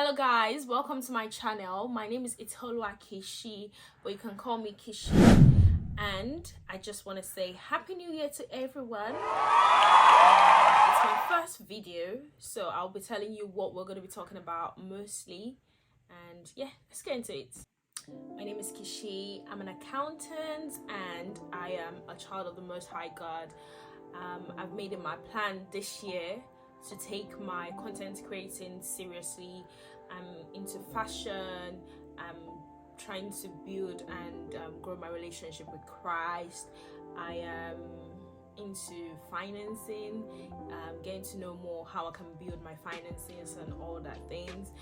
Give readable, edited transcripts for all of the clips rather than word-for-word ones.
Hello guys, welcome to my channel. My name is Itolua Kishi, but you can call me Kishi. And I just want to say Happy New Year to everyone. It's my first video, so I'll be telling you what we're going to be talking about mostly. And yeah, let's get into it. My name is Kishi. I'm an accountant and I am a child of the Most High God. I've made it my plan this year to take my content creating seriously. I'm into fashion. I'm trying to build and grow my relationship with Christ. I am into financing, getting to know more how I can build my finances and all that things.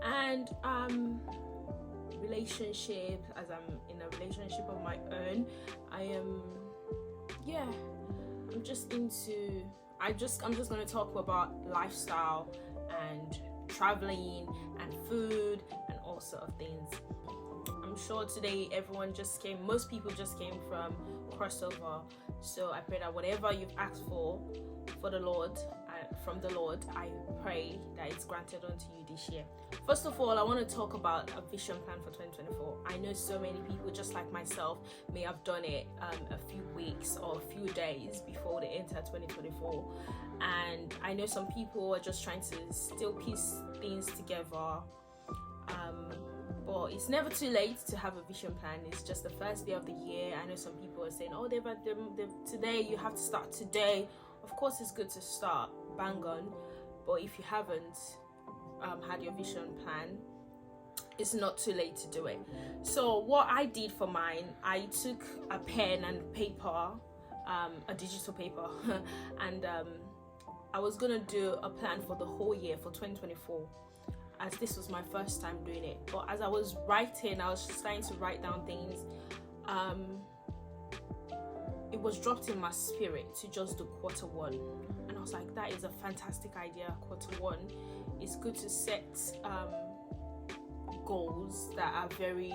And relationship, as I'm in a relationship of my own, I'm just going to talk about lifestyle and traveling and food and all sort of things. I'm sure today most people just came from crossover, so I pray that whatever you've asked for the Lord, from the Lord, I pray that it's granted unto you this year. First of all, I want to talk about a vision plan for 2024. I know so many people, just like myself, may have done it a few weeks or a few days before they enter 2024, and I know some people are just trying to still piece things together. But it's never too late to have a vision plan. It's just the first day of the year. I know some people are saying, oh, today you have to start today. Of course, it's good to start bang on, but if you haven't had your vision plan, it's not too late to do it. So what I did for mine, I took a pen and paper, a digital paper, and I was gonna do a plan for the whole year for 2024, as this was my first time doing it. But as I was writing, I was starting to write down things. It was dropped in my spirit to just do quarter one, and I was like, that is a fantastic idea. Quarter one, it's good to set goals that are very,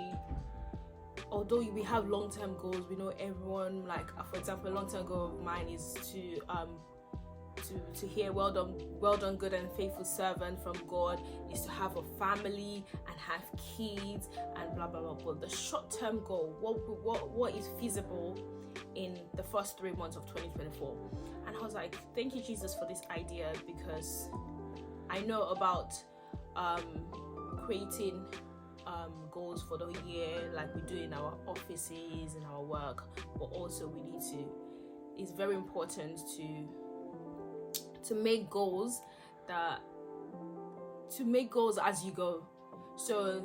although we have long-term goals, we know everyone, like for example, a long-term goal of mine is to hear well done good and faithful servant from God, is to have a family and have kids and blah blah blah. But the short-term goal, what is feasible in the first 3 months of 2024? And I was like, thank you Jesus for this idea, because I know about creating goals for the year, like we do in our offices, in our work, but also it's very important to make goals as you go. So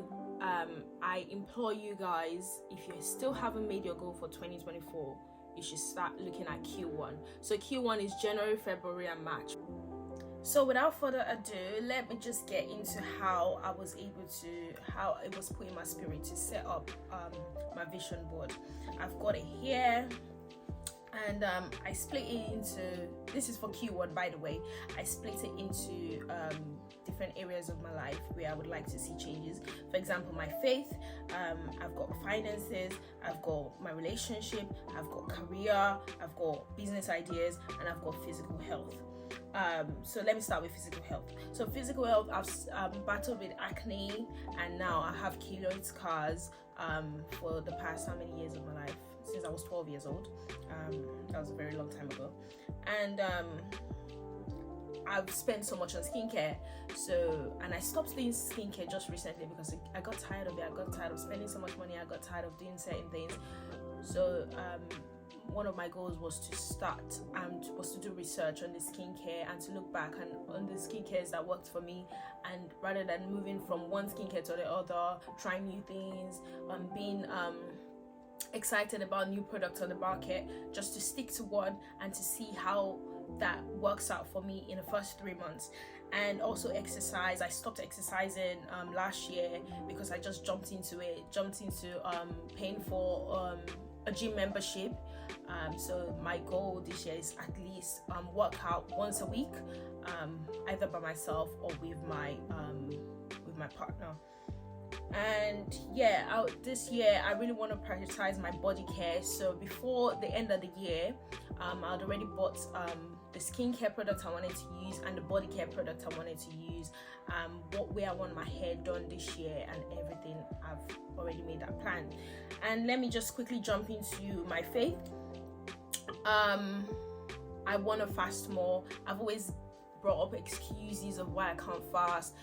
I implore you guys, if you still haven't made your goal for 2024, you should start looking at Q1. So Q1 is January, February and March. So without further ado, let me just get into how it was put in my spirit to set up my vision board. I've got it here, and I split it into, this is for Q1 by the way, I split it into different areas of my life where I would like to see changes. For example, my faith, I've got finances, I've got my relationship, I've got career, I've got business ideas, and I've got physical health. So let me start with physical health. So physical health, I've battled with acne, and now I have keloid scars for the past how many years of my life? Since I was 12 years old. That was a very long time ago. And I've spent so much on skincare. And I stopped doing skincare just recently because I got tired of it. I got tired of spending so much money. I got tired of doing certain things. So one of my goals was to do research on the skincare and to look back and on the skincare that worked for me, and rather than moving from one skincare to the other, trying new things, being excited about new products on the market, just to stick to one and to see how that works out for me in the first 3 months. And also exercise. I stopped exercising last year because I just jumped into paying for a gym membership. So my goal this year is at least work out once a week, either by myself or with my partner. And yeah, this year I really want to prioritize my body care. So before the end of the year, I'd already bought the skincare product I wanted to use and the body care product I wanted to use, what way I want my hair done this year, and everything. I've already made that plan. And let me just quickly jump into my faith. I want to fast more. I've always brought up excuses of why I can't fast.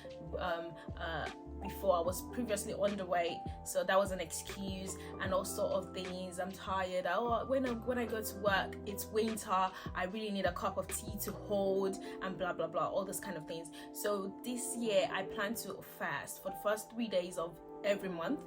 Before, I was previously underweight, so that was an excuse, and all sort of things. I'm tired. When I go to work, it's winter, I really need a cup of tea to hold, and blah blah blah, all those kind of things. So this year I plan to fast for the first 3 days of every month,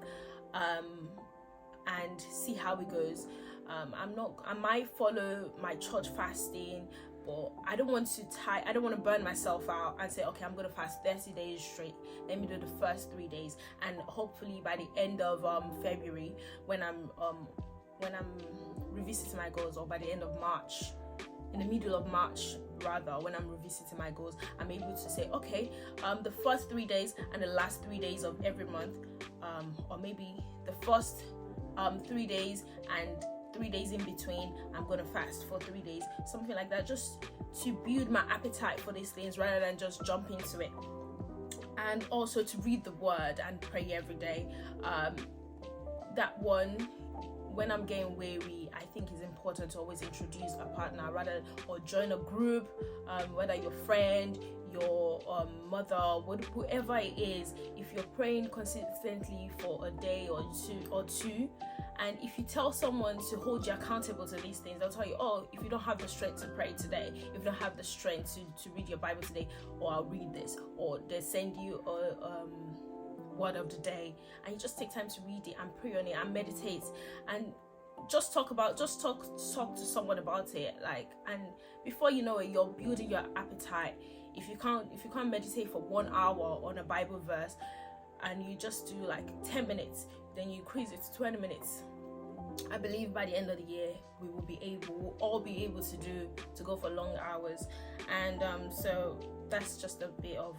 and see how it goes. I might follow my church fasting, but I don't want to burn myself out and say, okay, I'm going to fast 30 days straight. Let me do the first 3 days, and hopefully by the end of February, when I'm revisiting my goals, or by the end of March, in the middle of March rather, when I'm revisiting my goals, I'm able to say, okay, the first 3 days and the last 3 days of every month, or maybe the first 3 days and 3 days in between, I'm gonna fast for 3 days, something like that, just to build my appetite for these things rather than just jump into it. And also to read the word and pray every day. That one, when I'm getting weary, I think it's important to always introduce a partner or join a group, whether your friend, your mother, whoever it is. If you're praying consistently for a day or two, and if you tell someone to hold you accountable to these things, they'll tell you, oh, if you don't have the strength to pray today, if you don't have the strength to read your Bible today, or I'll read this, or they send you a word of the day, and you just take time to read it and pray on it and meditate, and just talk to someone about it, and before you know it, you're building your appetite. If you can't meditate for 1 hour on a Bible verse, and you just do 10 minutes, then you increase it to 20 minutes. I believe by the end of the year we'll all be able to go for long hours. And so that's just a bit of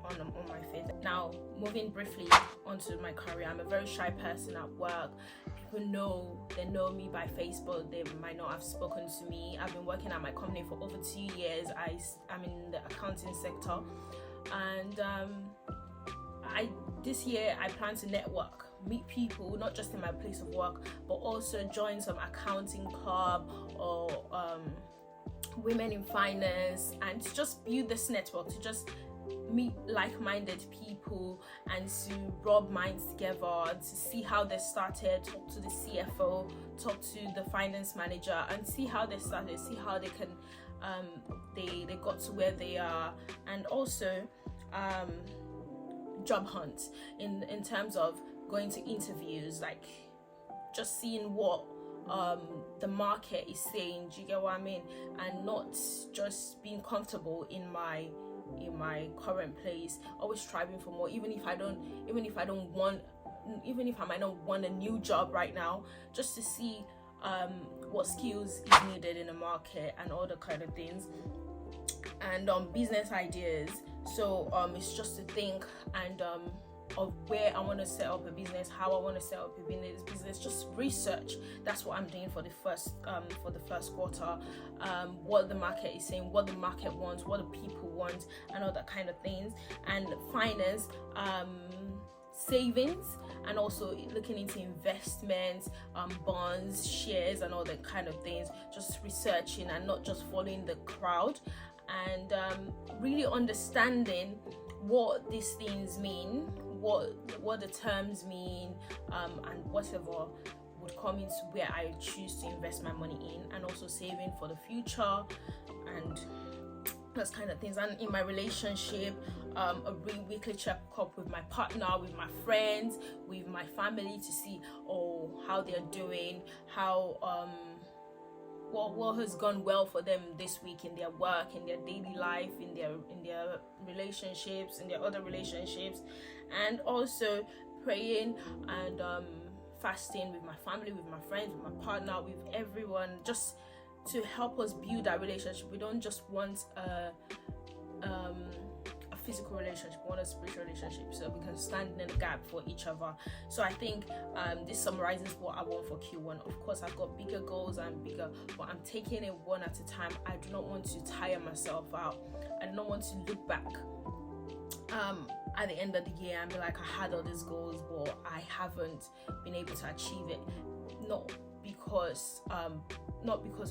on my faith. Now, moving briefly onto my career, I'm a very shy person at work. People know me by Facebook. They might not have spoken to me. I've been working at my company for over 2 years. I'm in the accounting sector, and this year I plan to network, meet people, not just in my place of work, but also join some accounting club or women in finance, and to just build this network, to just meet like-minded people and to rub minds together, to see how they started, talk to the CFO, talk to the finance manager, and see how they started, see how they can they got to where they are. And also job hunt in terms of going to interviews, just seeing what the market is saying. Do you get what I mean? And not just being comfortable in my current place, always striving for more, even if I might not want a new job right now, just to see what skills is needed in the market and all the kind of things. And business ideas, so it's just to think and of where I want to set up a business, how I want to set up a business, just research. That's what I'm doing for the first quarter. What the market is saying, what the market wants, what the people want, and all that kind of things. And finance, savings, and also looking into investments, bonds, shares, and all that kind of things. Just researching and not just following the crowd, and really understanding what these things mean, what the terms mean, and whatever would come into where I choose to invest my money in, and also saving for the future and those kind of things. And in my relationship, a weekly checkup with my partner, with my friends, with my family, to see how they're doing, how what has gone well for them this week in their work, in their daily life, in their relationships, in their other relationships. And also praying and fasting with my family, with my friends, with my partner, with everyone, just to help us build that relationship. We don't just want a physical relationship, we want a spiritual relationship, so we can stand in the gap for each other. So I think this summarizes what I want for Q1. Of course, I've got bigger goals and bigger, but I'm taking it one at a time. I do not want to tire myself out. I do not want to look back at the end of the year and be like, I had all these goals, but I haven't been able to achieve it. Not because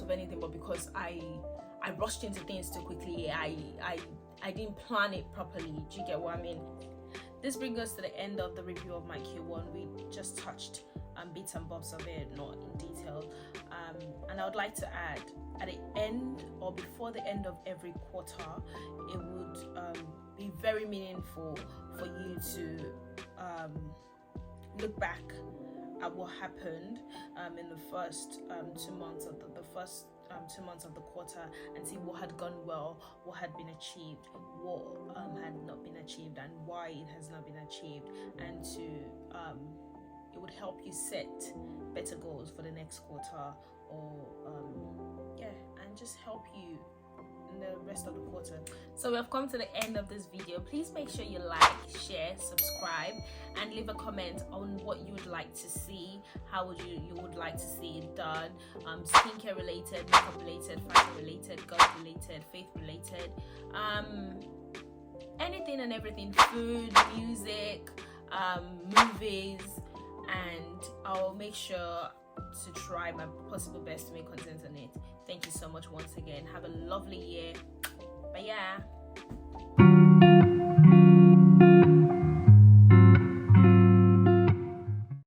of anything, but because I rushed into things too quickly. I didn't plan it properly. Do you get what I mean? This brings us to the end of the review of my Q1. We just touched bits and bobs of it, not in detail. And I would like to add, at the end or before the end of every quarter, it would be very meaningful for you to look back at what happened in the first 2 months of the first 2 months of the quarter, and see what had gone well, what had been achieved, what had not been achieved, and why it has not been achieved, and to it would help you set better goals for the next quarter, or and just help you in the rest of the quarter. So we have come to the end of this video. Please make sure you like, share, subscribe, and leave a comment on what you would like to see. How would you would like to see it done? Skincare related, makeup related, fashion related, God related, faith related, anything and everything, food, music, movies, and I'll make sure to try my possible best to make content on it. Thank you so much once again. Have a lovely year. Bye.